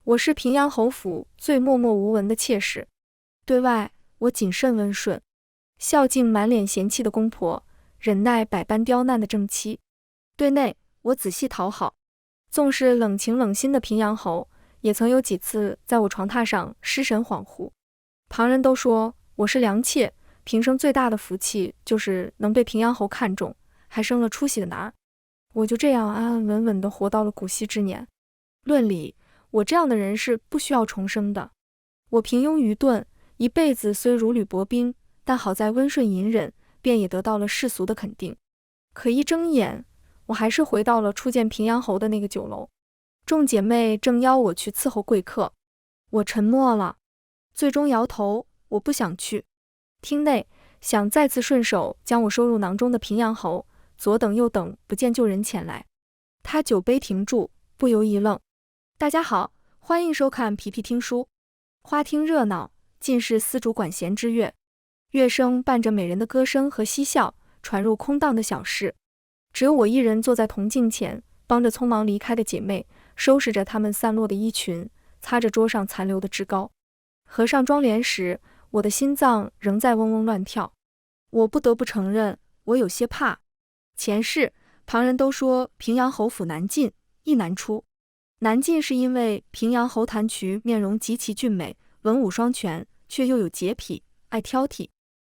我是平阳侯府最默默无闻的妾室，对外我谨慎温顺，孝敬满脸嫌弃的公婆，忍耐百般刁难的正妻；对内我仔细讨好，纵是冷情冷心的平阳侯，也曾有几次在我床榻上失神恍惚。旁人都说我是良妾，平生最大的福气就是能被平阳侯看中，还生了出息的男儿。我就这样安安稳稳地活到了古稀之年。论理，我这样的人是不需要重生的。我平庸愚钝，一辈子虽如履薄冰，但好在温顺隐忍，便也得到了世俗的肯定。可一睁眼，我还是回到了初见平阳侯的那个酒楼。众姐妹正邀我去伺候贵客，我沉默了，最终摇头，我不想去。厅内想再次顺手将我收入囊中的平阳侯，左等右等，不见旧人前来。他酒杯停住，不由一愣。大家好，欢迎收看皮皮听书。花厅热闹，尽是丝竹管弦之乐，乐声伴着美人的歌声和嬉笑，传入空荡的小室。只有我一人坐在铜镜前，帮着匆忙离开的姐妹收拾着她们散落的衣裙，擦着桌上残留的脂膏。合上妆帘时，我的心脏仍在嗡嗡乱跳。我不得不承认，我有些怕。前世旁人都说平阳侯府难进，亦难出。难进是因为平阳侯谭渠面容极其俊美，文武双全，却又有洁癖，爱挑剔。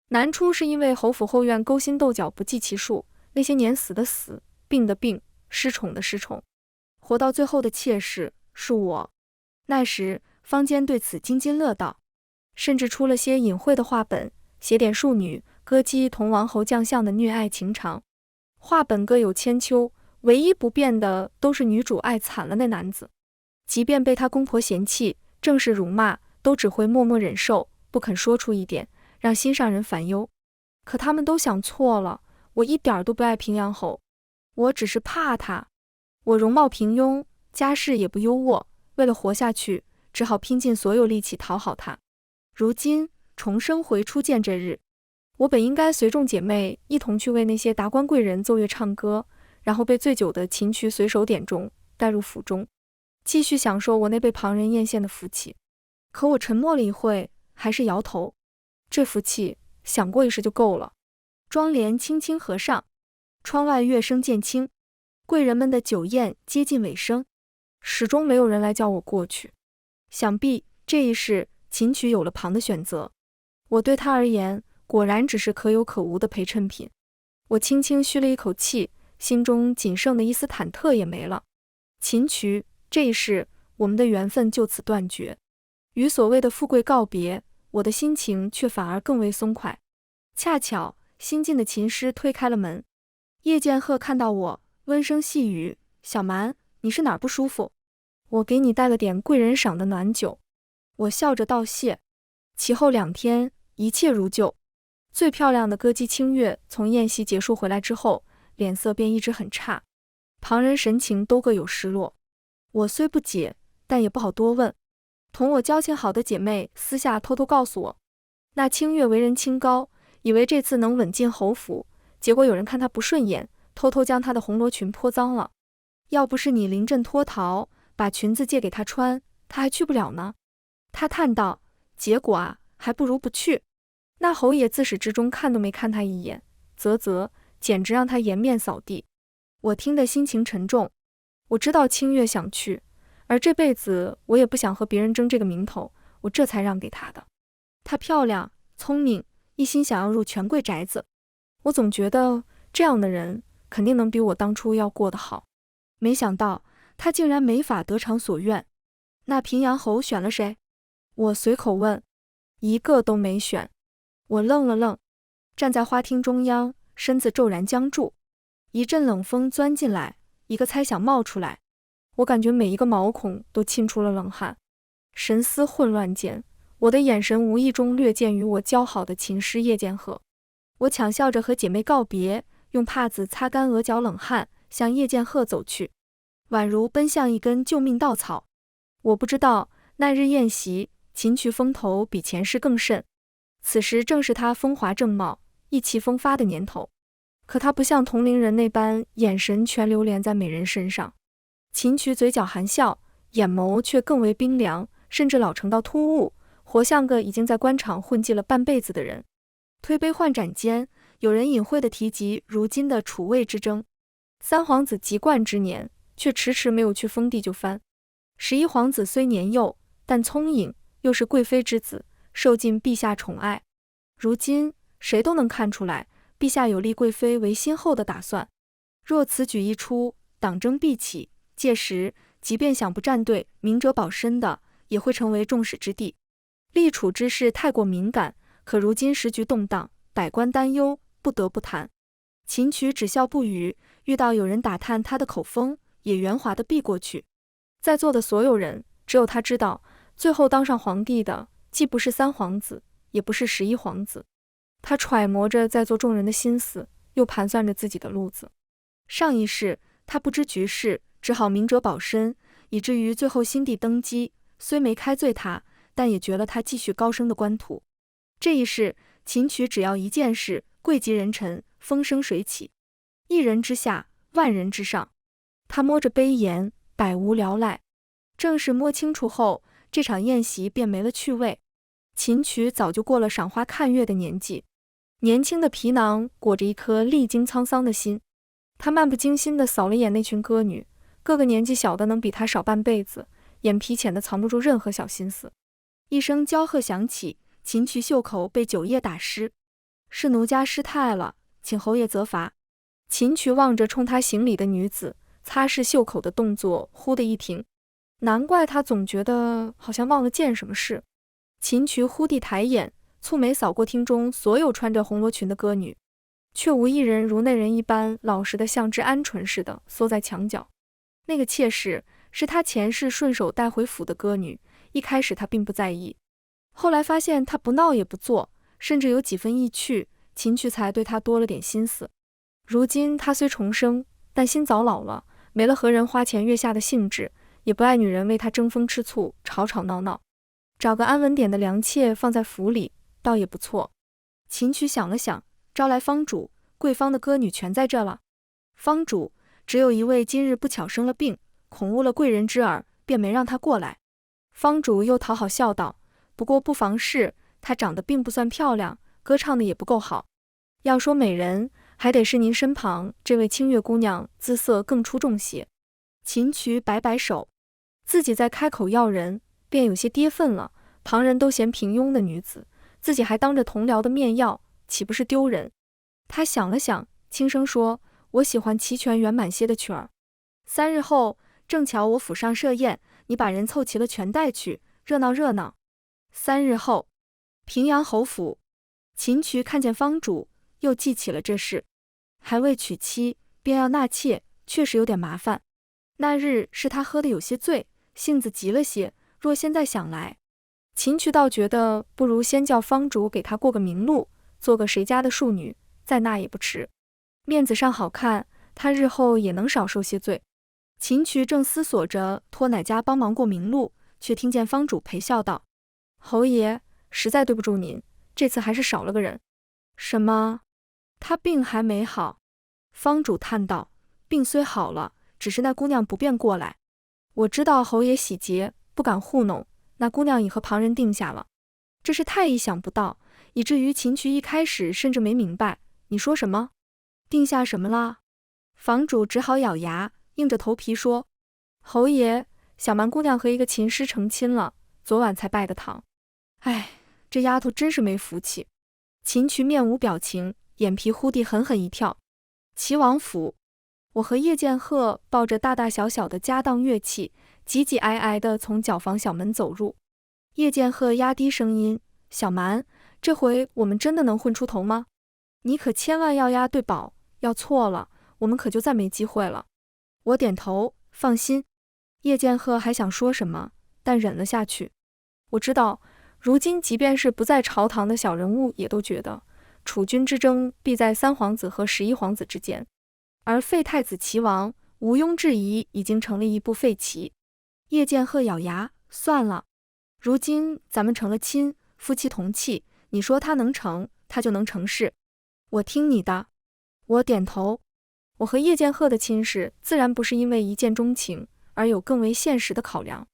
难出是因为侯府后院勾心斗角不计其数，那些年死的死，病的病，失宠的失宠。活到最后的妾室是我。那时坊间对此津津乐道，甚至出了些隐晦的话本，写点庶女歌姬同王侯将相的虐爱情长。话本各有千秋，唯一不变的都是女主爱惨了那男子，即便被他公婆嫌弃，正是辱骂，都只会默默忍受，不肯说出一点，让心上人烦忧。可他们都想错了，我一点都不爱平阳侯，我只是怕他。我容貌平庸，家世也不优渥，为了活下去，只好拼尽所有力气讨好他。如今重生回初见这日，我本应该随众姐妹一同去为那些达官贵人奏乐唱歌，然后被醉酒的琴曲随手点中，带入府中，继续享受我那被旁人艳羡的福气。可我沉默了一会，还是摇头。这福气想过一时就够了。妆帘轻轻合上，窗外乐声渐轻，贵人们的酒宴接近尾声，始终没有人来叫我过去。想必这一世琴曲有了旁的选择，我对他而言果然只是可有可无的陪衬品。我轻轻吁了一口气，心中仅剩的一丝忐忑也没了。琴曲这一世，我们的缘分就此断绝。与所谓的富贵告别，我的心情却反而更为松快。恰巧新进的琴师推开了门，叶剑鹤看到我，温声细语：“小蛮，你是哪儿不舒服？我给你带了点贵人赏的暖酒。”我笑着道谢。其后2天一切如旧。最漂亮的歌姬清月从宴席结束回来之后，脸色便一直很差，旁人神情都各有失落。我虽不解，但也不好多问。同我交情好的姐妹私下偷偷告诉我，那清月为人清高，以为这次能稳进侯府，结果有人看她不顺眼，偷偷将她的红罗裙泼脏了。要不是你临阵脱逃，把裙子借给她穿，她还去不了呢。她叹道：“结果啊，还不如不去。那侯爷自始至终看都没看她一眼，简直让她颜面扫地。”我听得心情沉重。我知道清月想去，而这辈子我也不想和别人争这个名头，我这才让给她的。她漂亮聪明，一心想要入权贵宅子，我总觉得这样的人肯定能比我当初要过得好。没想到她竟然没法得偿所愿。那平阳侯选了谁？我随口问。一个都没选。我愣了愣，站在花厅中央，身子骤然僵住。一阵冷风钻进来，一个猜想冒出来，我感觉每一个毛孔都沁出了冷汗。神思混乱间，我的眼神无意中略见于我交好的琴师叶剑鹤。我抢笑着和姐妹告别，用帕子擦干额角冷汗，向叶剑鹤走去，宛如奔向一根救命稻草。我不知道那日宴席琴曲风头比前世更甚，此时正是他风华正茂、意气风发的年头。可他不像同龄人那般眼神全流连在美人身上。琴曲嘴角含笑，眼眸却更为冰凉，甚至老成到突兀，活像个已经在官场混迹了半辈子的人。推杯换盏间，有人隐晦地提及如今的楚魏之争。三皇子及冠之年，却迟迟没有去封地就藩。11皇子虽年幼，但聪颖，又是贵妃之子，受尽陛下宠爱。如今谁都能看出来，陛下有立贵妃为新后的打算。若此举一出，党争必起，届时即便想不站队，明哲保身的，也会成为众矢之的。立储之事太过敏感，可如今时局动荡，百官担忧，不得不谈。秦渠只笑不语，遇到有人打探他的口风，也圆滑地避过去。在座的所有人，只有他知道，最后当上皇帝的，既不是三皇子，也不是11皇子。他揣摩着在座众人的心思，又盘算着自己的路子。上一世，他不知局势，只好明哲保身，以至于最后新帝登基，虽没开罪他，但也绝了他继续高升的官途。这一世，秦渠只要一件事，贵极人臣，风生水起，一人之下，万人之上。他摸着杯沿，百无聊赖。正是摸清楚后，这场宴席便没了趣味。秦渠早就过了赏花看月的年纪，年轻的皮囊裹着一颗历经沧桑的心。他漫不经心地扫了眼那群歌女，个个年纪小的能比他少半辈子，眼皮浅的藏不住任何小心思。一声娇喝响起，秦渠袖口被酒液打湿。是奴家失态了，请侯爷责罚。秦渠望着冲他行礼的女子，擦拭袖口的动作忽地一停。难怪他总觉得好像忘了件什么事。秦渠忽地抬眼，蹙眉扫过厅中所有穿着红罗裙的歌女，却无一人如那人一般老实的像只鹌鹑似的缩在墙角。那个妾室是他前世顺手带回府的歌女，一开始他并不在意，后来发现他不闹也不做，甚至有几分意趣，秦渠才对他多了点心思。如今他虽重生，但心早老了，没了和人花前月下的兴致，也不爱女人为他争风吃醋，吵吵闹闹。找个安稳点的良妾放在府里，倒也不错。秦渠想了想，招来方主，贵方的歌女全在这了。方主只有一位今日不巧生了病，恐误了贵人之耳，便没让他过来。方主又讨好笑道，不过不妨事，她长得并不算漂亮，歌唱的也不够好。要说美人，还得是您身旁这位清月姑娘姿色更出众些。秦渠摆摆手，自己再开口要人，便有些跌份了。旁人都嫌平庸的女子，自己还当着同僚的面要，岂不是丢人？他想了想，轻声说，我喜欢齐全圆满些的曲儿。3日后，正巧我府上设宴，你把人凑齐了全带去，热闹热闹。3日后，平阳侯府。秦渠看见方主，又记起了这事，还未娶妻，便要纳妾，确实有点麻烦。那日是他喝得有些醉，性子急了些，若现在想来，秦渠倒觉得不如先叫方主给他过个明路，做个谁家的庶女，再纳也不迟。面子上好看，他日后也能少受些罪。秦渠正思索着托哪家帮忙过明路，却听见方主陪笑道，侯爷，实在对不住您，这次还是少了个人。什么？他病还没好？方主叹道，病虽好了，只是那姑娘不便过来。我知道侯爷喜结，不敢糊弄，那姑娘已和旁人定下了。这是太意想不到，以至于秦渠一开始甚至没明白，你说什么？定下什么了？房主只好咬牙，硬着头皮说，侯爷，小蛮姑娘和一个琴师成亲了，昨晚才拜的堂。哎，这丫头真是没福气。秦渠面无表情，眼皮忽地狠狠一跳。齐王府，我和叶剑鹤抱着大大小小的家当乐器，挤挤挨挨地从角房小门走入。叶剑鹤压低声音，小蛮，这回我们真的能混出头吗？你可千万要押对宝，要错了，我们可就再没机会了。我点头，放心。叶剑鹤还想说什么，但忍了下去。我知道，如今即便是不在朝堂的小人物，也都觉得楚军之争必在3皇子和11皇子之间，而废太子齐王，毋庸置疑已经成了一步废棋。叶剑鹤咬牙，算了，如今咱们成了亲，夫妻同气，你说他能成，他就能成事。我听你的。我点头。我和叶剑鹤的亲事，自然不是因为一见钟情，而有更为现实的考量。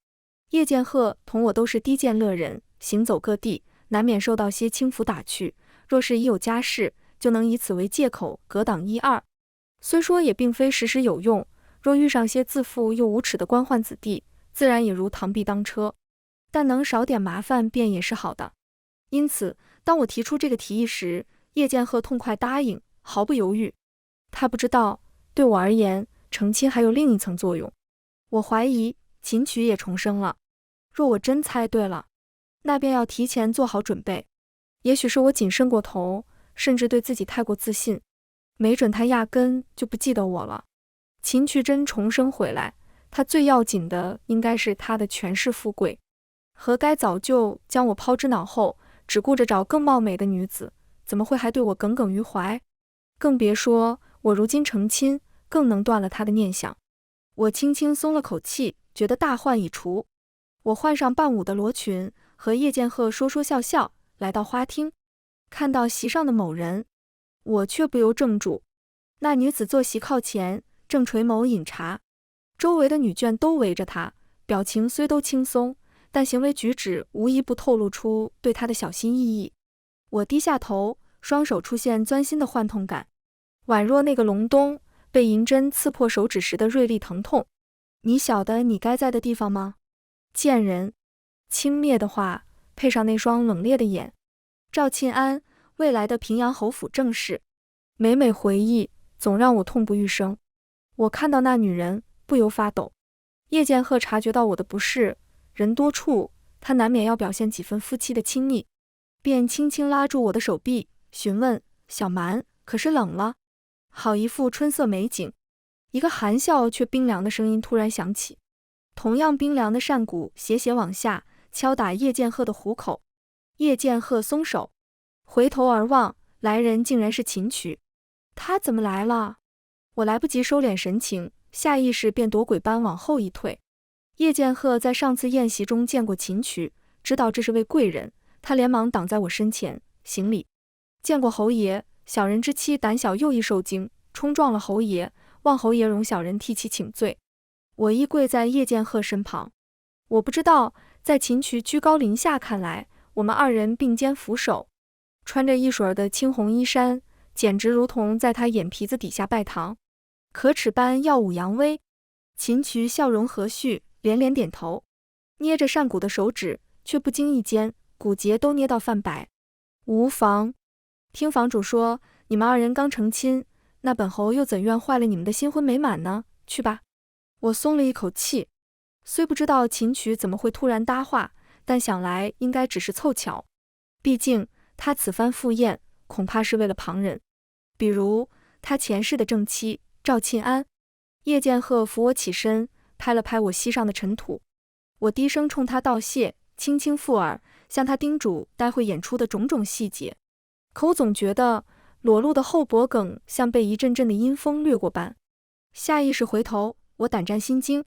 叶剑鹤同我都是低贱乐人，行走各地，难免受到些轻浮打趣，若是已有家室，就能以此为借口格挡一二。虽说也并非时时有用，若遇上些自负又无耻的官宦子弟，自然也如螳臂当车，但能少点麻烦便也是好的。因此，当我提出这个提议时，叶剑鹤痛快答应，毫不犹豫。他不知道，对我而言，成亲还有另一层作用。我怀疑琴曲也重生了。若我真猜对了，那便要提前做好准备。也许是我谨慎过头，甚至对自己太过自信，没准他压根就不记得我了。秦曲真重生回来，他最要紧的应该是他的权势富贵，何该早就将我抛之脑后，只顾着找更貌美的女子，怎么会还对我耿耿于怀？更别说我如今成亲，更能断了他的念想。我轻轻松了口气，觉得大患已除。我换上伴舞的罗裙，和叶剑鹤说说笑笑，来到花厅，看到席上的某人，我却不由怔住。那女子坐席靠前，正垂眸饮茶，周围的女眷都围着她，表情虽都轻松，但行为举止无一不透露出对她的小心翼翼。我低下头，双手出现钻心的幻痛感，宛若那个隆冬被银针刺破手指时的锐利疼痛。你晓得你该在的地方吗？贱人！轻蔑的话，配上那双冷冽的眼。赵沁安，未来的平阳侯府正室。每每回忆，总让我痛不欲生。我看到那女人，不由发抖。叶剑鹤察觉到我的不适，人多处，他难免要表现几分夫妻的亲昵，便轻轻拉住我的手臂，询问：小蛮，可是冷了？好一副春色美景。一个含笑却冰凉的声音突然响起，同样冰凉的扇骨斜斜往下敲打叶剑鹤的虎口。叶剑鹤松手，回头而望，来人竟然是秦曲。他怎么来了？我来不及收敛神情，下意识便躲鬼般往后一退。叶剑鹤在上次宴席中见过秦曲，知道这是位贵人，他连忙挡在我身前行礼。见过侯爷，小人之妻胆小又易受惊，冲撞了侯爷，望侯爷容小人替其请罪。我依跪在叶剑鹤身旁。我不知道，在秦曲居高临下看来，我们二人并肩扶手，穿着一水的青红衣衫，简直如同在他眼皮子底下拜堂，可耻般耀武扬威。秦曲笑容和煦，连连点头，捏着扇骨的手指却不经意间骨节都捏到泛白。无妨，听房主说你们二人刚成亲，那本侯又怎愿坏了你们的新婚美满呢？去吧。我松了一口气，虽不知道秦曲怎么会突然搭话，但想来应该只是凑巧，毕竟他此番赴宴恐怕是为了旁人，比如他前世的正妻赵沁安。叶剑鹤扶我起身，拍了拍我膝上的尘土。我低声冲他道谢，轻轻附耳，向他叮嘱待会演出的种种细节。可我总觉得裸露的后脖梗像被一阵阵的阴风掠过般。下意识回头，我胆战心惊。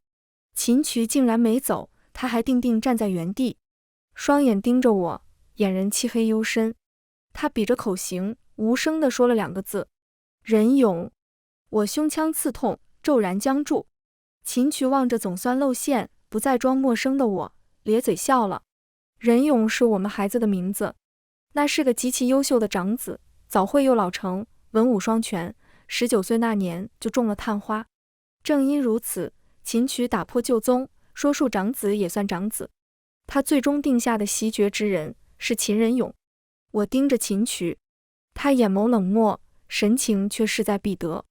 秦曲竟然没走，他还定定站在原地，双眼盯着我，眼人漆黑幽深。他比着口型，无声地说了两个字：任勇。我胸腔刺痛，骤然僵住。秦曲望着总算露馅，不再装陌生的我，咧嘴笑了。任勇是我们孩子的名字，那是个极其优秀的长子，早慧又老成，文武双全，19岁那年就中了探花。正因如此，秦曲打破旧宗，说树长子也算长子。他最终定下的袭爵之人是秦任勇。我盯着秦曲，他眼眸冷漠，神情却势在必得，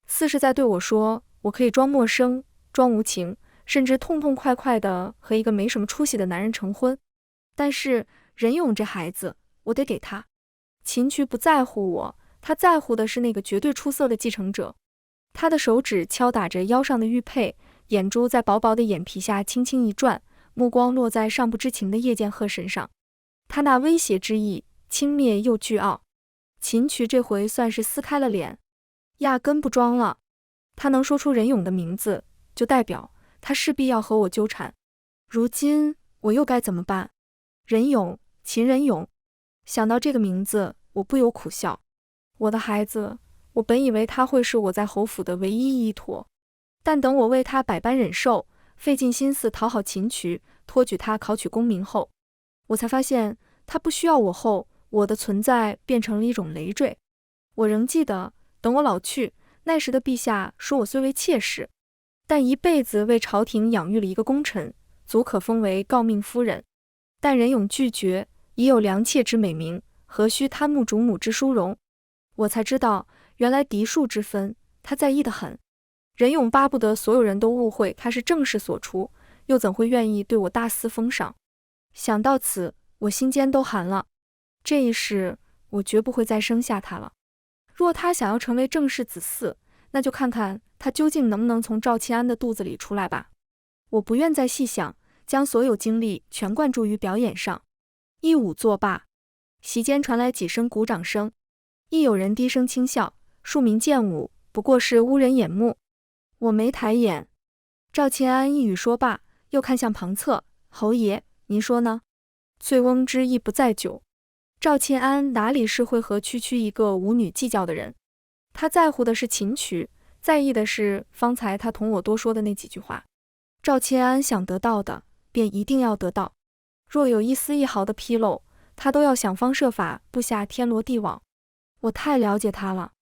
似是在对我说，我可以装陌生，装无情，甚至痛痛快快地和一个没什么出息的男人成婚。但是任勇这孩子，我得给他。秦曲不在乎我，他在乎的是那个绝对出色的继承者。他的手指敲打着腰上的玉佩，眼珠在薄薄的眼皮下轻轻一转，目光落在尚不知情的叶剑鹤身上。他那威胁之意，轻蔑又倨傲。秦曲这回算是撕开了脸，压根不装了。他能说出任勇的名字，就代表他势必要和我纠缠。如今我又该怎么办？任勇，秦任勇。想到这个名字，我不由苦笑。我的孩子，我本以为他会是我在侯府的唯一依托，但等我为他百般忍受，费尽心思讨好秦渠，托举他考取功名后，我才发现他不需要我后，我的存在变成了一种累赘。我仍记得，等我老去，那时的陛下说我虽为妾室，但一辈子为朝廷养育了一个功臣，足可封为诰命夫人。但人勇拒绝，已有良妾之美名，何须贪慕主母之殊荣？我才知道，原来嫡庶之分，他在意得很。任勇巴不得所有人都误会他是正室所出，又怎会愿意对我大肆封赏？想到此，我心间都寒了。这一世，我绝不会再生下他了。若他想要成为正室子嗣，那就看看他究竟能不能从赵钦安的肚子里出来吧。我不愿再细想，将所有精力全灌注于表演上。一舞作罢，席间传来几声鼓掌声，亦有人低声轻笑，庶民见舞，不过是污人眼目。我没抬眼。赵钦安一语说罢，又看向庞策，侯爷，您说呢？醉翁之意不在酒。赵钦安哪里是会和区区一个舞女计较的人？他在乎的是秦渠，在意的是方才他同我多说的那几句话。赵钦安想得到的，便一定要得到。若有一丝一毫的纰漏，他都要想方设法布下天罗地网。我太了解他了。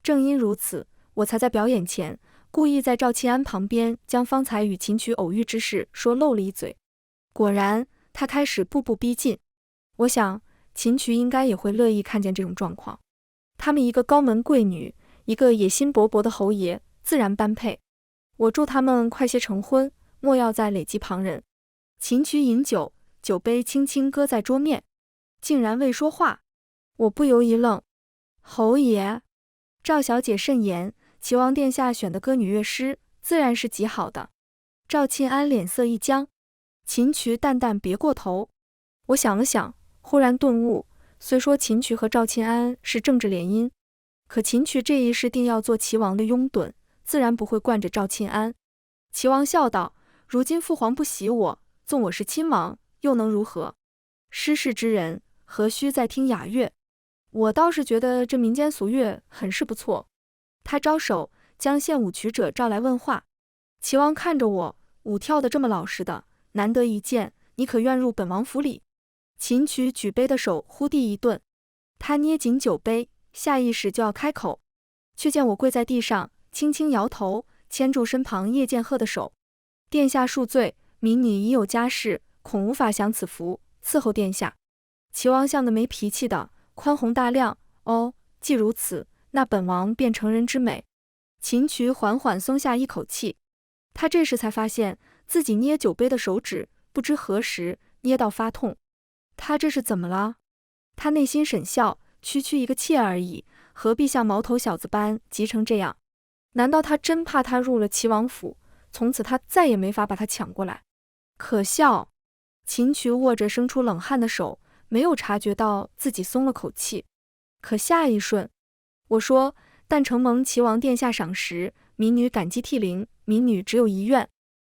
正因如此，我才在表演前故意在赵钦安旁边将方才与秦渠偶遇之事说漏了一嘴。果然，他开始步步逼近。我想，秦渠应该也会乐意看见这种状况。他们一个高门贵女，一个野心勃勃的侯爷，自然般配。我祝他们快些成婚，莫要再累及旁人。秦渠饮酒，酒杯轻轻搁在桌面，竟然未说话。我不由一愣。侯爷，赵小姐慎言，齐王殿下选的歌女乐师，自然是极好的。赵钦安脸色一僵，秦渠淡淡别过头。我想了想，忽然顿悟，虽说秦渠和赵钦安是政治联姻，可秦渠这一世定要做齐王的拥趸，自然不会惯着赵钦安。齐王笑道，如今父皇不喜我，纵我是亲王，又能如何？失势之人，何须再听雅乐？我倒是觉得这民间俗乐很是不错。他招手将献舞曲者召来问话。齐王看着我，舞跳得这么老实的，难得一见，你可愿入本王府里？秦渠举杯的手忽地一顿，他捏紧酒杯，下意识就要开口，却见我跪在地上，轻轻摇头，牵住身旁叶剑鹤的手。殿下恕罪，民女已有家室，恐无法享此福，伺候殿下。齐王像个没脾气的，宽宏大量。哦，既如此，那本王便成人之美。秦渠缓缓松下一口气，他这时才发现自己捏酒杯的手指不知何时捏到发痛。他这是怎么了？他内心沈笑，区区一个妾而已，何必像毛头小子般急成这样？难道他真怕他入了齐王府，从此他再也没法把他抢过来？可笑！秦渠握着生出冷汗的手，没有察觉到自己松了口气。可下一瞬，我说，但承蒙齐王殿下赏识，民女感激涕零。民女只有一愿，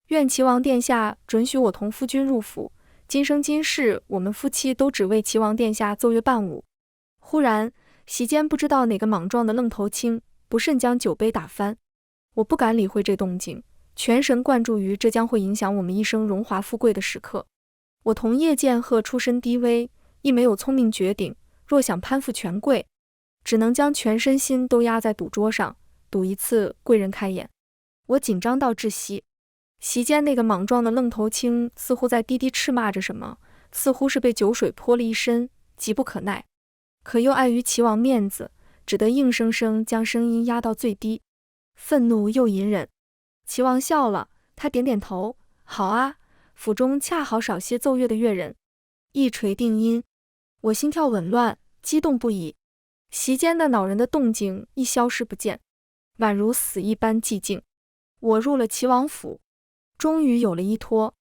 愿齐王殿下准许我同夫君入府，今生今世我们夫妻都只为齐王殿下奏乐伴舞。忽然席间不知道哪个莽撞的愣头青不慎将酒杯打翻。我不敢理会这动静，全神贯注于这将会影响我们一生荣华富贵的时刻。我同叶剑鹤出身低微，亦没有聪明绝顶，若想攀附权贵，只能将全身心都压在赌桌上，赌一次贵人开眼。我紧张到窒息。席间那个莽撞的愣头青似乎在低低斥骂着什么，似乎是被酒水泼了一身，急不可耐，可又碍于齐王面子，只得硬生生将声音压到最低，愤怒又隐忍。齐王笑了，他点点头，好啊，府中恰好少些奏乐的乐人。一锤定音，我心跳紊乱，激动不已。席间的恼人的动静一消失不见，宛如死一般寂静。我入了齐王府，终于有了依托。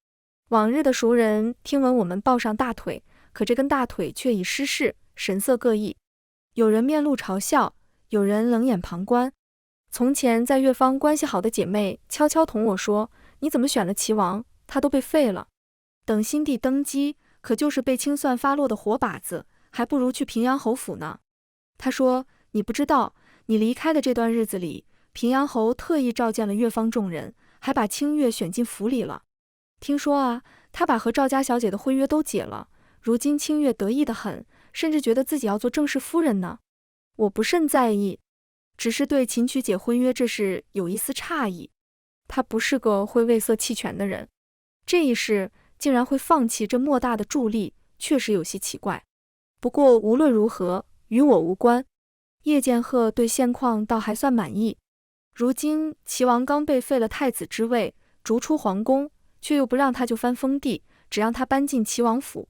往日的熟人听闻我们抱上大腿，可这根大腿却已失势，神色各异。有人面露嘲笑，有人冷眼旁观。从前在越方关系好的姐妹悄悄同我说，你怎么选了齐王，他都被废了。等新帝登基，可就是被清算发落的活靶子，还不如去平阳侯府呢。他说，你不知道，你离开的这段日子里，平阳侯特意召见了越方众人，还把清月选进府里了。听说啊，他把和赵家小姐的婚约都解了，如今清月得意得很，甚至觉得自己要做正室夫人呢。我不甚在意，只是对秦曲解婚约这事有一丝诧异。他不是个会为色弃权的人，这一事竟然会放弃这莫大的助力，确实有些奇怪。不过无论如何，与我无关。叶剑鹤对现况倒还算满意。如今齐王刚被废了太子之位，逐出皇宫，却又不让他就藩封地，只让他搬进齐王府。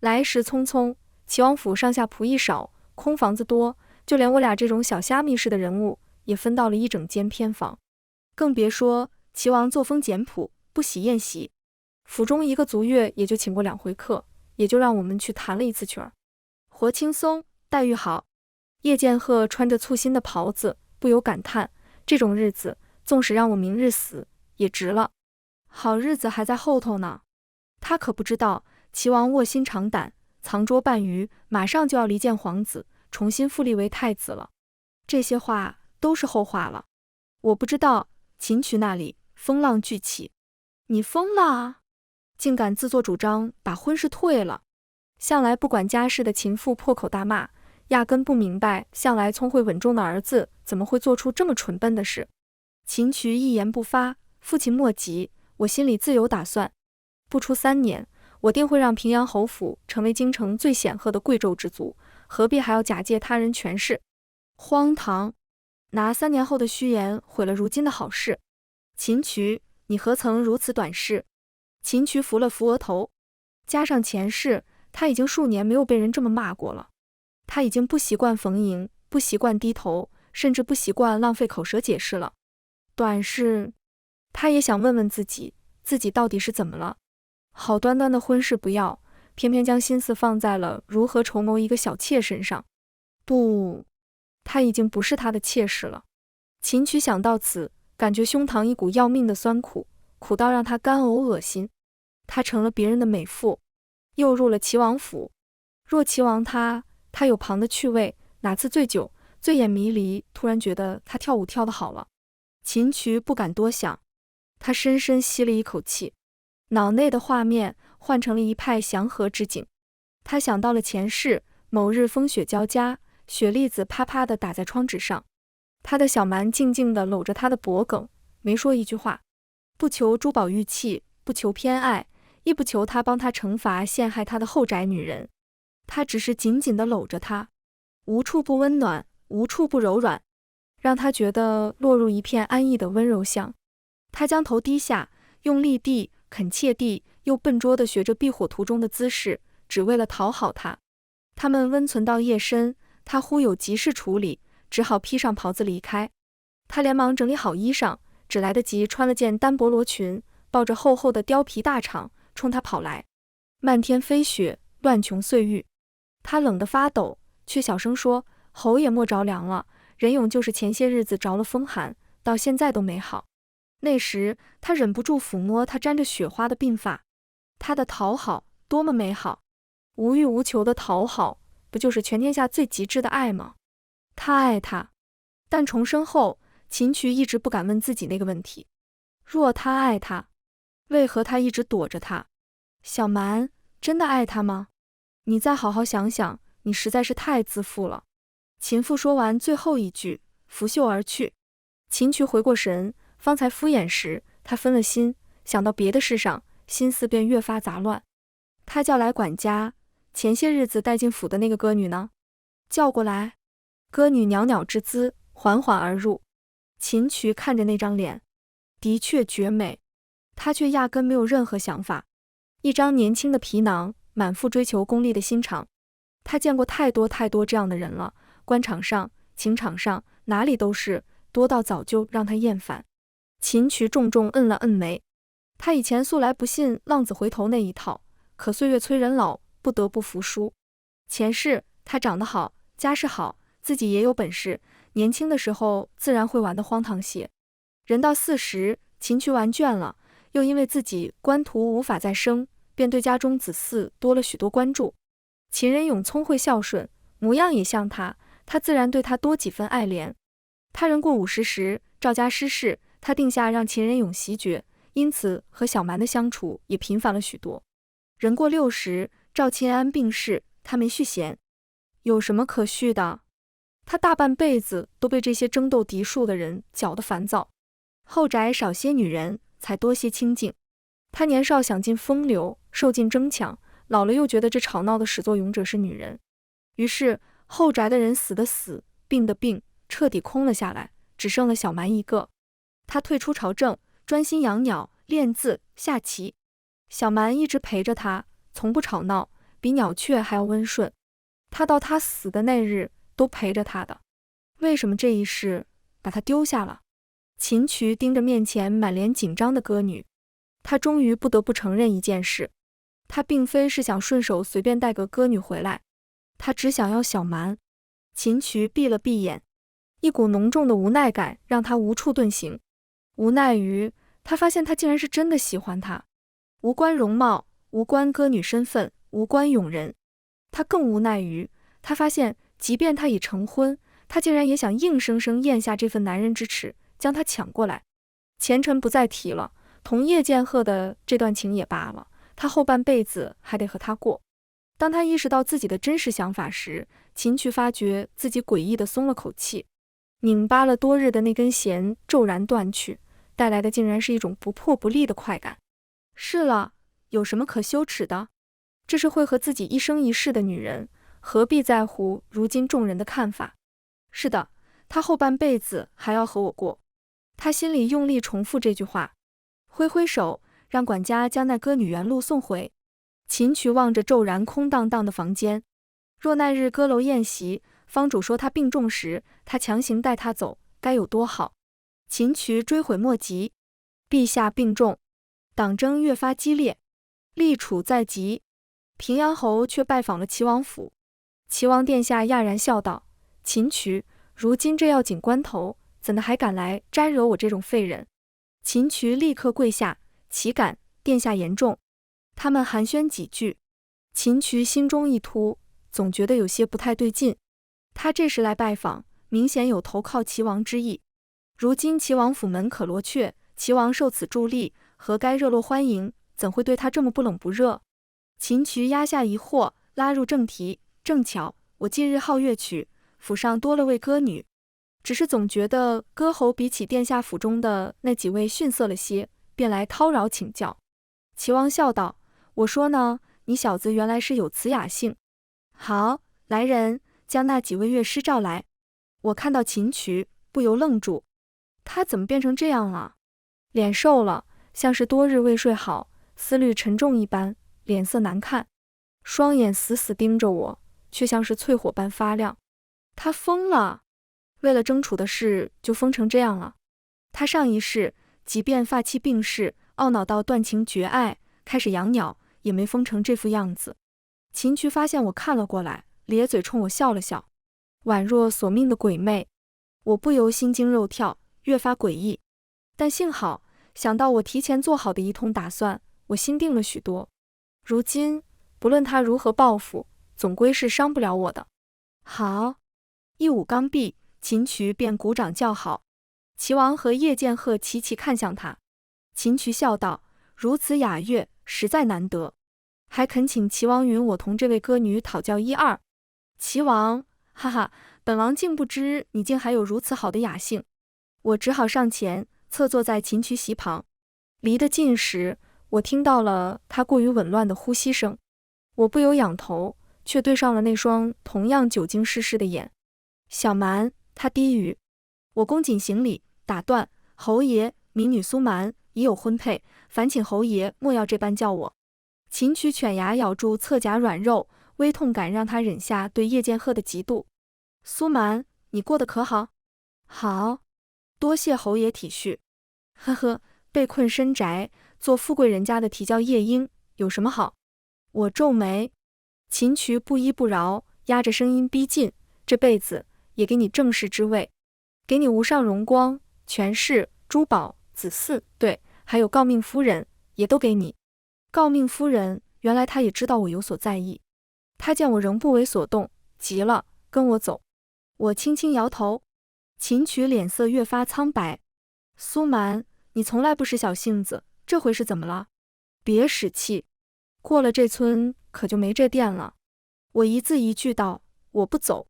来时匆匆，齐王府上下仆役少，空房子多，就连我俩这种小虾米式的人物也分到了一整间偏房。更别说齐王作风简朴，不喜宴席，府中一个足月也就请过2回客，也就让我们去弹了一次曲儿。活轻松，待遇好。叶剑鹤穿着簇新的袍子，不由感叹，这种日子纵使让我明日死也值了。好日子还在后头呢。他可不知道齐王卧薪尝胆，藏拙伴鱼，马上就要离间皇子，重新复立为太子了。这些话都是后话了。我不知道秦曲那里风浪俱起。你疯了啊，竟敢自作主张把婚事退了。向来不管家事的秦父破口大骂，压根不明白向来聪慧稳重的儿子怎么会做出这么蠢笨的事。秦曲一言不发，父亲莫急，我心里自有打算。不出3年，我定会让平阳侯府成为京城最显赫的贵胄之族，何必还要假借他人权势？荒唐！拿3年后的虚言毁了如今的好事。秦曲，你何曾如此短视？秦曲扶了扶额头，加上前世，他已经数年没有被人这么骂过了。他已经不习惯逢迎，不习惯低头，甚至不习惯浪费口舌解释了。短视，他也想问问自己，自己到底是怎么了？好端端的婚事不要，偏偏将心思放在了如何筹谋一个小妾身上。不，他已经不是他的妾室了。秦曲想到此，感觉胸膛一股要命的酸苦，苦到让他干呕恶心。他成了别人的美妇，又入了齐王府。若齐王他有旁的趣味，哪次醉酒醉眼迷离，突然觉得他跳舞跳得好了。秦曲不敢多想，他深深吸了一口气，脑内的画面换成了一派祥和之景。他想到了前世，某日风雪交加，雪粒子啪啪地打在窗纸上，他的小蛮静静地搂着他的脖颈，没说一句话，不求珠宝玉器，不求偏爱，亦不求他帮他惩罚陷害他的后宅女人，他只是紧紧地搂着他，无处不温暖，无处不柔软，让他觉得落入一片安逸的温柔乡。他将头低下，用力地恳切地又笨拙地学着避火图中的姿势，只为了讨好他。他们温存到夜深，他忽有急事处理，只好披上袍子离开。他连忙整理好衣裳，只来得及穿了件单薄罗裙，抱着厚厚的貂皮大氅冲他跑来。漫天飞雪，乱琼碎玉，他冷得发抖，却小声说：侯也莫着凉了，任勇就是前些日子着了风寒，到现在都没好。那时他忍不住抚摸他沾着雪花的鬓发，他的讨好多么美好，无欲无求的讨好，不就是全天下最极致的爱吗？他爱他，但重生后，秦曲一直不敢问自己那个问题：若他爱他，为何他一直躲着他？小蛮，真的爱他吗？你再好好想想，你实在是太自负了。秦父说完最后一句，拂袖而去。秦曲回过神，方才敷衍时，他分了心，想到别的事上，心思便越发杂乱。他叫来管家，前些日子带进府的那个歌女呢？叫过来。歌女袅袅之姿，缓缓而入。秦曲看着那张脸，的确绝美，他却压根没有任何想法。一张年轻的皮囊，满腹追求功利的心肠。他见过太多太多这样的人了，官场上、情场上，哪里都是，多到早就让他厌烦。秦曲重重摁了摁眉，他以前素来不信浪子回头那一套，可岁月催人老，不得不服输。前世他长得好，家世好，自己也有本事，年轻的时候自然会玩得荒唐些。人到40，秦曲玩倦了，又因为自己官途无法再生，便对家中子嗣多了许多关注。秦仁勇聪慧孝顺，模样也像他，他自然对他多几分爱怜。他人过50时，赵家失势，他他定下让秦仁勇袭爵，因此和小蛮的相处也频繁了许多。人过60，赵钦安病逝，他没续弦。有什么可续的？他大半辈子都被这些争斗嫡庶的人搅得烦躁。后宅少些女人，才多些清静。他年少享尽风流，受尽争抢，老了又觉得这吵闹的始作俑者是女人。于是后宅的人死的死，病的病，彻底空了下来，只剩了小蛮一个。他退出朝政，专心养鸟、练字、下棋。小蛮一直陪着他，从不吵闹，比鸟雀还要温顺。他到他死的那日都陪着他的。为什么这一世把他丢下了？秦渠盯着面前满脸紧张的歌女，他终于不得不承认一件事，他并非是想顺手随便带个歌女回来，他只想要小蛮。秦渠闭了闭眼，一股浓重的无奈感让他无处遁形。无奈于他发现他竟然是真的喜欢他，无关容貌，无关歌女身份，无关永人。他更无奈于他发现即便他已成婚，他竟然也想硬生生咽下这份男人之耻，将他抢过来。前尘不再提了，同叶剑鹤的这段情也罢了，他后半辈子还得和他过。当他意识到自己的真实想法时，秦渠发觉自己诡异地松了口气。拧巴了多日的那根弦骤然断去，带来的竟然是一种不破不立的快感。是了，有什么可羞耻的？这是会和自己一生一世的女人，何必在乎如今众人的看法？是的，他后半辈子还要和我过。他心里用力重复这句话，挥挥手让管家将那歌女原路送回。秦渠望着骤然空荡荡的房间，若那日歌楼宴席，方主说他病重时，他强行带他走，该有多好。秦渠追悔莫及，陛下病重，党争越发激烈，立储在即。平阳侯却拜访了齐王府，齐王殿下讶然笑道：秦渠，如今这要紧关头，怎的还敢来沾惹我这种废人？秦渠立刻跪下，岂敢，殿下言重。他们寒暄几句，秦渠心中一突，总觉得有些不太对劲。他这时来拜访，明显有投靠齐王之意。如今齐王府门可罗雀，齐王受此助力，何该热络欢迎？怎会对他这么不冷不热？秦渠压下疑惑，拉入正题。正巧我近日好乐曲，府上多了位歌女，只是总觉得歌喉比起殿下府中的那几位逊色了些，便来叨扰请教。齐王笑道：我说呢，你小子原来是有此雅兴。好，来人，将那几位乐师召来。我看到秦渠，不由愣住，他怎么变成这样了？脸瘦了，像是多日未睡好，思虑沉重一般，脸色难看，双眼死死盯着我，却像是淬火般发亮。他疯了，为了争储的事就疯成这样了。他上一世即便发妻病逝，懊恼到断情绝爱，开始养鸟，也没疯成这副样子。秦渠发现我看了过来，咧嘴冲我笑了笑，宛若索命的鬼魅。我不由心惊肉跳，越发诡异。但幸好想到我提前做好的一通打算，我心定了许多。如今不论他如何报复，总归是伤不了我的。好，一舞刚毕，秦渠便鼓掌叫好。齐王和叶剑鹤齐齐看向他。秦渠笑道：如此雅乐，实在难得，还恳请齐王允我同这位歌女讨教一二。齐王，哈哈，本王竟不知你竟还有如此好的雅兴。我只好上前，侧坐在秦渠席旁。离得近时，我听到了他过于紊乱的呼吸声，我不由仰头，却对上了那双同样久经世事的眼。小蛮，他低语。我恭谨行礼，打断：侯爷，民女苏蛮已有婚配，烦请侯爷莫要这般叫我。秦渠犬牙咬住侧颊软肉，微痛感让他忍下对叶剑鹤的嫉妒。苏蛮，你过得可好？好，多谢侯爷体恤。呵呵，被困深宅，做富贵人家的啼叫夜莺，有什么好？我皱眉。秦渠不依不饶，压着声音逼近：这辈子也给你正室之位，给你无上荣光、权势、珠宝、子嗣，对，还有诰命夫人，也都给你。诰命夫人，原来他也知道我有所在意。他见我仍不为所动，急了，跟我走。我轻轻摇头。秦渠脸色越发苍白。苏蛮，你从来不使小性子，这回是怎么了？别使气，过了这村可就没这店了。我一字一句道，我不走。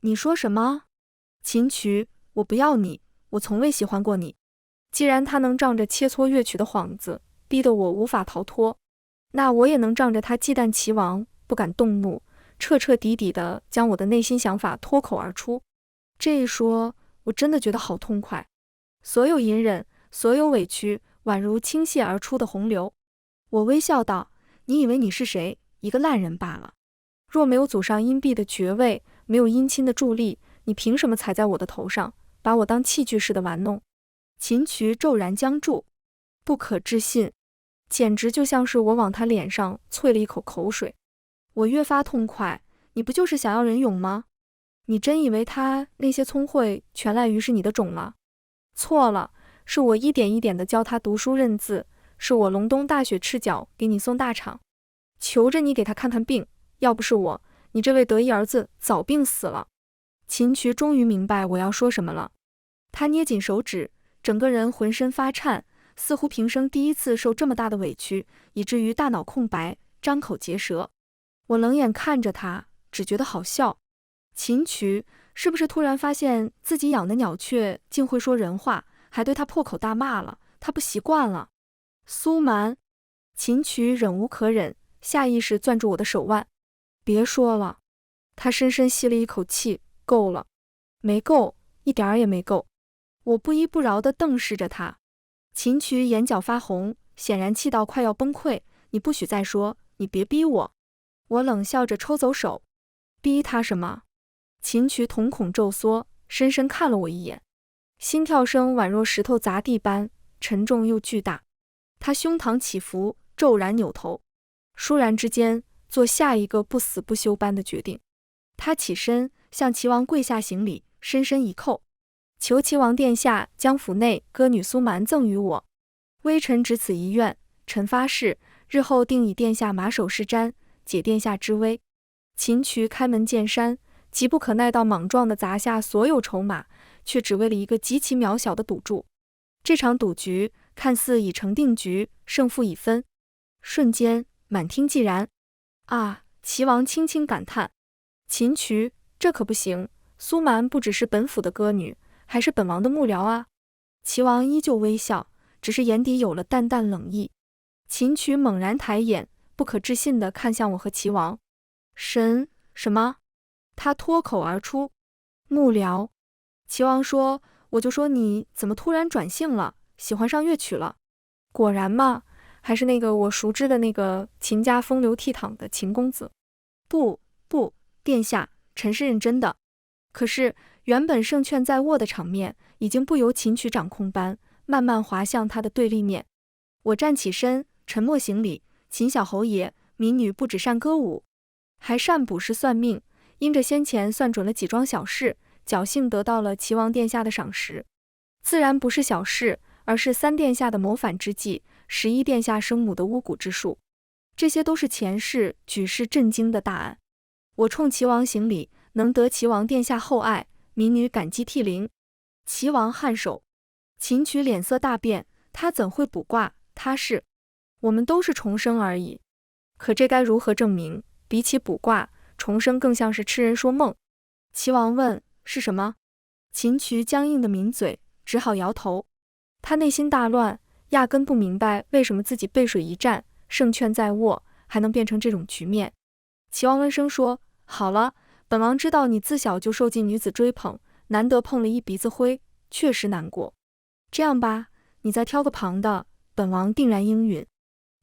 你说什么？秦渠，我不要你，我从未喜欢过你。既然他能仗着切磋乐曲的幌子，逼得我无法逃脱，那我也能仗着他忌惮齐王，不敢动怒，彻彻底底地将我的内心想法脱口而出。这一说，我真的觉得好痛快。所有隐忍，所有委屈，宛如倾泻而出的洪流。我微笑道，你以为你是谁？一个烂人罢了。若没有祖上荫蔽的爵位，没有姻亲的助力，你凭什么踩在我的头上，把我当器具似的玩弄？秦渠骤然僵住，不可置信，简直就像是我往他脸上啐了一口口水。我越发痛快，你不就是想要任勇吗？你真以为他那些聪慧全赖于是你的种了？错了，是我一点一点地教他读书认字，是我隆冬大雪赤脚给你送大氅，求着你给他看看病，要不是我，你这位得意儿子早病死了。秦渠终于明白我要说什么了，他捏紧手指，整个人浑身发颤，似乎平生第一次受这么大的委屈，以至于大脑空白，张口结舌。我冷眼看着他，只觉得好笑。秦渠是不是突然发现自己养的鸟雀竟会说人话，还对他破口大骂了？他不习惯了。苏蛮，秦渠忍无可忍，下意识攥住我的手腕。别说了。他深深吸了一口气，够了。没够，一点儿也没够。我不依不饶地瞪视着他。秦渠眼角发红，显然气到快要崩溃。你不许再说，你别逼我。我冷笑着抽走手。逼他什么？秦渠瞳孔骤缩，深深看了我一眼，心跳声宛若石头砸地般沉重又巨大。他胸膛起伏，骤然扭头，倏然之间做下一个不死不休般的决定。他起身向齐王跪下行礼，深深一叩，求齐王殿下将府内歌女苏蛮赠予我。微臣只此一愿，臣发誓，日后定以殿下马首是瞻，解殿下之危。秦渠开门见山，急不可耐到莽撞地砸下所有筹码，却只为了一个极其渺小的赌注。这场赌局看似已成定局，胜负已分。瞬间满厅寂然。啊！齐王轻轻感叹。秦渠，这可不行，苏蛮不只是本府的歌女，还是本王的幕僚啊。齐王依旧微笑，只是眼底有了淡淡冷意。秦渠猛然抬眼，不可置信地看向我和齐王。什么？他脱口而出。幕僚。齐王说，我就说你怎么突然转性了，喜欢上乐曲了。果然嘛，还是那个我熟知的那个秦家风流倜傥的秦公子。不，殿下，臣是认真的。可是原本胜券在握的场面，已经不由秦渠掌控般，慢慢滑向他的对立面。我站起身，沉默行礼。秦小侯爷，民女不只善歌舞，还善卜筮算命，因着先前算准了几桩小事，侥幸得到了齐王殿下的赏识。自然不是小事，而是三殿下的谋反之计，11殿下生母的巫蛊之术，这些都是前世举世震惊的大案。我冲齐王行礼，能得齐王殿下厚爱，民女感激涕零。齐王颔首。秦渠脸色大变，他怎会卜卦？我们都是重生而已。可这该如何证明？比起卜卦，重生更像是痴人说梦。齐王问，是什么？秦渠僵硬的抿嘴，只好摇头。他内心大乱，压根不明白为什么自己背水一战，胜券在握，还能变成这种局面。齐王温声说，好了，本王知道你自小就受尽女子追捧，难得碰了一鼻子灰，确实难过。这样吧，你再挑个旁的，本王定然应允。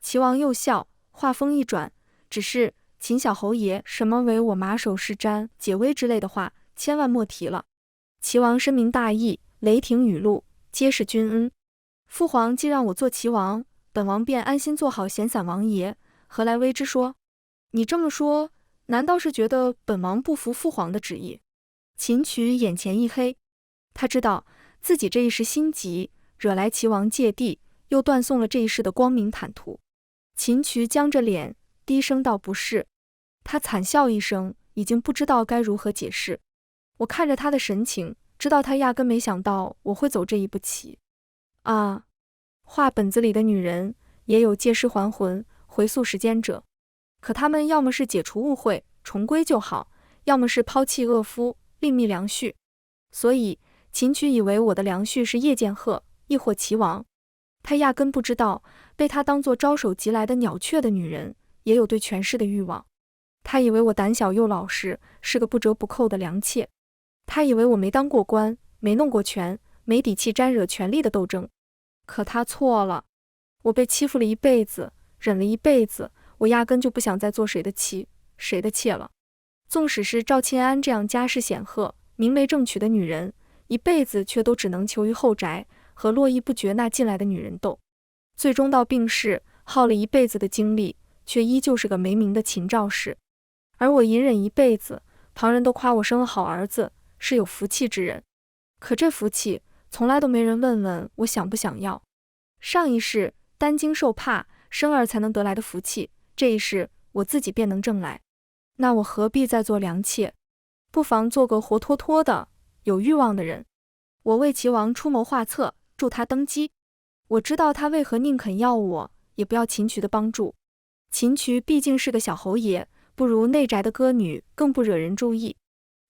齐王又笑，话锋一转，只是秦小侯爷什么为我马首是瞻解危之类的话，千万莫提了。齐王深明大义，雷霆雨露，皆是君恩。父皇既让我做齐王，本王便安心做好闲散王爷，何来微之说？你这么说，难道是觉得本王不服父皇的旨意？秦渠眼前一黑，他知道自己这一时心急，惹来齐王芥蒂，又断送了这一世的光明坦途。秦渠僵着脸，低声道不是。他惨笑一声，已经不知道该如何解释。我看着他的神情，知道他压根没想到我会走这一步棋。啊，画本子里的女人也有借尸还魂、回溯时间者，可她们要么是解除误会，重归就好，要么是抛弃恶夫，另觅良婿。所以秦曲以为我的良婿是叶剑鹤，亦或齐王。他压根不知道，被他当作招手即来的鸟雀的女人，也有对权势的欲望。他以为我胆小又老实，是个不折不扣的良妾。他以为我没当过官，没弄过权，没底气沾惹权力的斗争。可他错了，我被欺负了一辈子，忍了一辈子，我压根就不想再做谁的妻，谁的妾了。纵使是赵沁安这样家世显赫、明媒正娶的女人，一辈子却都只能囚于后宅，和络绎不绝那进来的女人斗，最终到病逝，耗了一辈子的精力，却依旧是个没名的秦赵氏。而我隐忍一辈子，旁人都夸我生了好儿子，是有福气之人。可这福气，从来都没人问问我想不想要。上一世担惊受怕，生儿才能得来的福气，这一世我自己便能挣来，那我何必再做良妾？不妨做个活脱脱的有欲望的人。我为齐王出谋划策，助他登基。我知道他为何宁肯要我，也不要秦渠的帮助。秦渠毕竟是个小侯爷，不如内宅的歌女，更不惹人注意。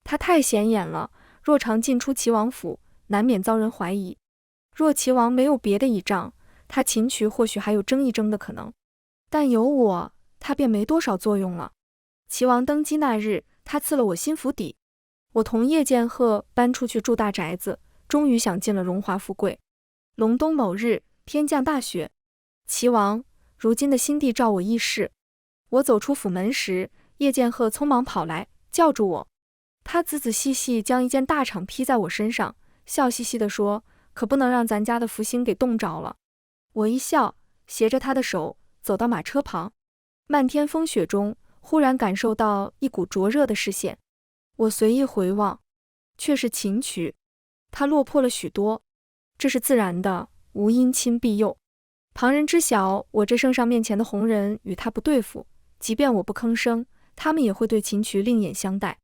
他太显眼了，若常进出齐王府，难免遭人怀疑。若齐王没有别的倚仗，他秦渠或许还有争一争的可能，但有我，他便没多少作用了。齐王登基那日，他赐了我新府邸，我同叶剑鹤搬出去住大宅子，终于享尽了荣华富贵。隆冬某日，天降大雪，齐王，如今的新地召我议事。我走出府门时，叶剑鹤匆忙跑来，叫住我。他仔仔细细将一件大氅披在我身上，笑嘻嘻地说：“可不能让咱家的福星给冻着了。”我一笑，携着他的手走到马车旁。漫天风雪中，忽然感受到一股灼热的视线。我随意回望，却是秦渠。他落魄了许多，这是自然的，无姻亲庇佑。旁人知晓我这圣上面前的红人与他不对付，即便我不吭声，他们也会对秦渠另眼相待。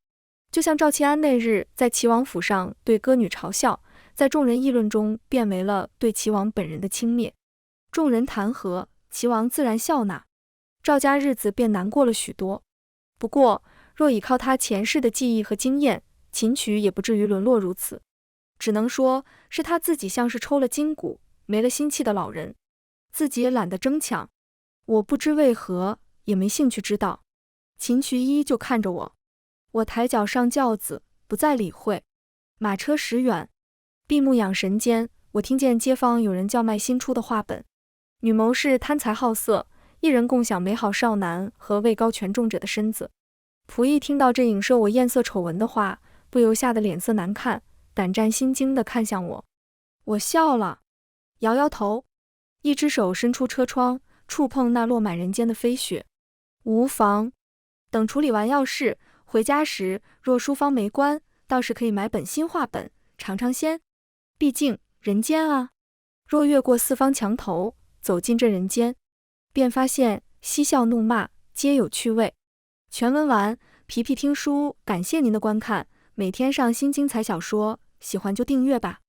就像赵沁安那日在齐王府上对歌女嘲笑，在众人议论中变为了对齐王本人的轻蔑。众人弹劾，齐王自然笑纳，赵家日子便难过了许多。不过若倚靠他前世的记忆和经验，秦渠也不至于沦落如此。只能说是他自己像是抽了筋骨，没了心气的老人，自己也懒得争抢。我不知为何，也没兴趣知道。秦渠依旧看着我，我抬脚上轿子，不再理会。马车驶远，闭目养神间，我听见街坊有人叫卖新出的画本。女谋士贪财好色，一人共享美好少男和位高权重者的身子。仆役听到这影射我艳色丑闻的话，不由吓得脸色难看，胆战心惊地看向我。我笑了，摇摇头，一只手伸出车窗，触碰那落满人间的飞雪。无妨，等处理完要事，回家时若书房没关，倒是可以买本新画本尝尝鲜。毕竟人间啊，若越过四方墙头，走进这人间，便发现嬉笑怒骂皆有趣味。全文完，皮皮听书，感谢您的观看，每天上新精彩小说，喜欢就订阅吧。